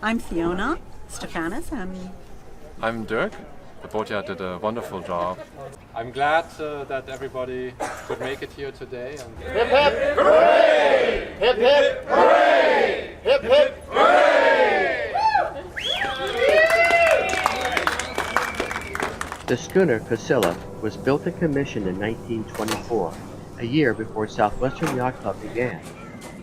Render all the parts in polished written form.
I'm Fiona Stefanis, and I'm Dirk. The boat yard did a wonderful job. I'm glad that everybody could make it here today. Hip hip hooray! Hip hip hooray! Hip hip hooray! The schooner Quascilla was built and commissioned in 1924, a year before Southwestern Yacht Club began.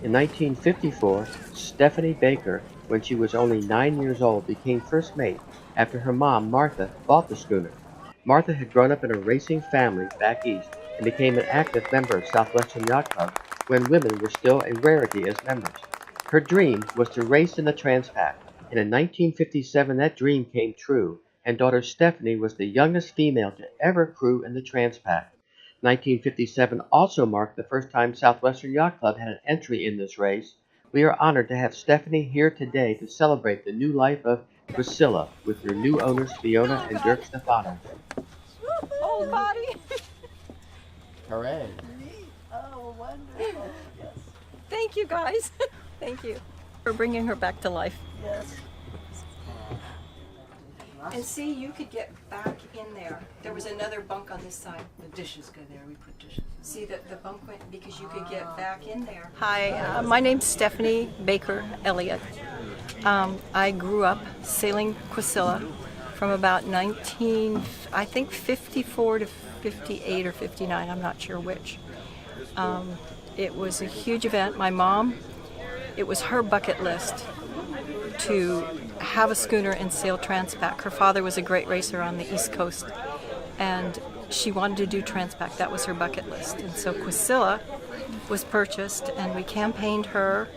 In 1954, Stephanie Baker, when she was only 9 years old, became first mate after her mom, Martha, bought the schooner. Martha had grown up in a racing family back east and became an active member of Southwestern Yacht Club when women were still a rarity as members. Her dream was to race in the Transpac, and in 1957 that dream came true, and daughter Stephanie was the youngest female to ever crew in the Transpac. 1957 also marked the first time Southwestern Yacht Club had an entry in this race. We are honored to have Stephanie here today to celebrate the new life of Quascilla with her new owners Fiona and Dirk Stefanos. whole body. Hooray! Oh, wonderful. Yes. Thank you, guys. Thank you for bringing her back to life. Yes. And see, you could get back in there. There was another bunk on this side. The dishes go there. We put dishes. See, the bunk went because you could get back in there. Hi, my name's Stephanie Baker Elliott. I grew up sailing Quascilla from about 54 to 58 or 59. I'm not sure which. It was a huge event. My mom, it was her bucket list to have a schooner and sail Transpac. Her father was a great racer on the East Coast, and she wanted to do Transpac. That was her bucket list. And so Quascilla was purchased, and we campaigned her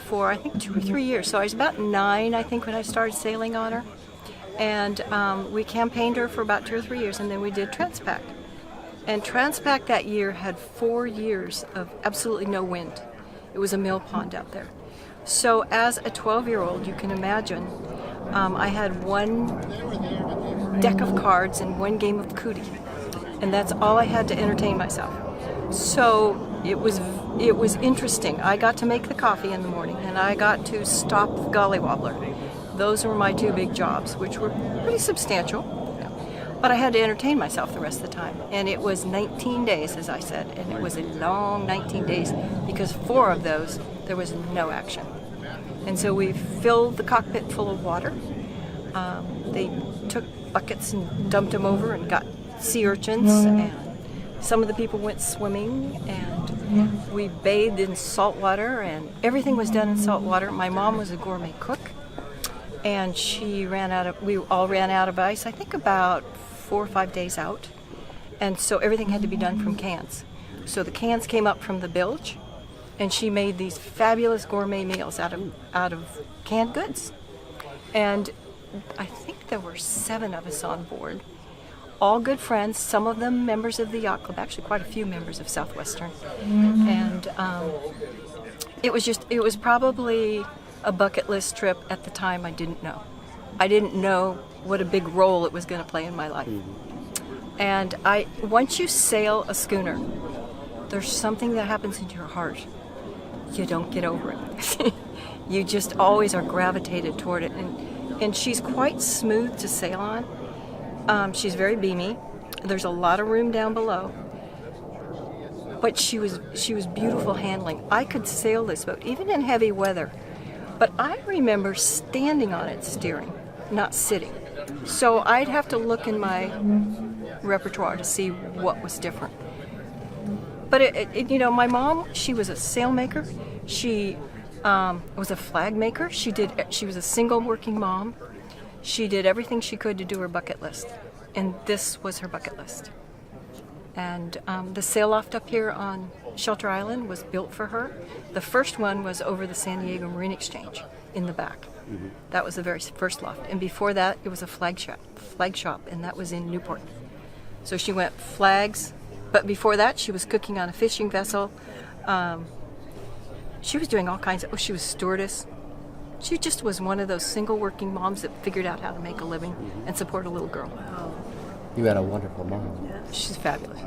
for, I think, 2 or 3 years. So I was about 9, I think, when I started sailing on her. And we campaigned her for about 2 or 3 years, and then we did Transpac. And Transpac that year had 4 years of absolutely no wind. It was a mill pond out there. So as a 12-year-old, you can imagine, I had one deck of cards and one game of cootie, and that's all I had to entertain myself. So it was interesting. I got to make the coffee in the morning, and I got to stop the golly wobbler. Those were my 2 big jobs, which were pretty substantial, but I had to entertain myself the rest of the time. And it was 19 days, as I said, and it was a long 19 days because 4 of those there was no action. And so we filled the cockpit full of water. They took buckets and dumped them over and got sea urchins, and some of the people went swimming, and we bathed in salt water, and everything was done in salt water. My mom was a gourmet cook, and we all ran out of ice, I think about 4 or 5 days out. And so everything had to be done from cans. So the cans came up from the bilge, and she made these fabulous gourmet meals out of canned goods. And I think there were 7 of us on board, all good friends, some of them members of the yacht club, actually quite a few members of Southwestern. And it was probably a bucket list trip. At the time. I didn't know what a big role it was going to play in my life. And once you sail a schooner, there's something that happens in your heart. You don't get over it. You just always are gravitated toward it. And she's quite smooth to sail on. She's very beamy. There's a lot of room down below. But she was beautiful handling. I could sail this boat, even in heavy weather. But I remember standing on it steering, not sitting. So I'd have to look in my repertoire to see what was different. But my mom, she was a sailmaker. She was a flag maker. She was a single working mom. She did everything she could to do her bucket list, and this was her bucket list. And the sail loft up here on Shelter Island was built for her. The first one was over the San Diego Marine Exchange in the back. Mm-hmm. That was the very first loft. And before that, it was a flag shop, and that was in Newport. So she went flags, but before that, she was cooking on a fishing vessel. She was doing all kinds of, she was stewardess. She just was one of those single working moms that figured out how to make a living and support a little girl. You had a wonderful mom. She's fabulous.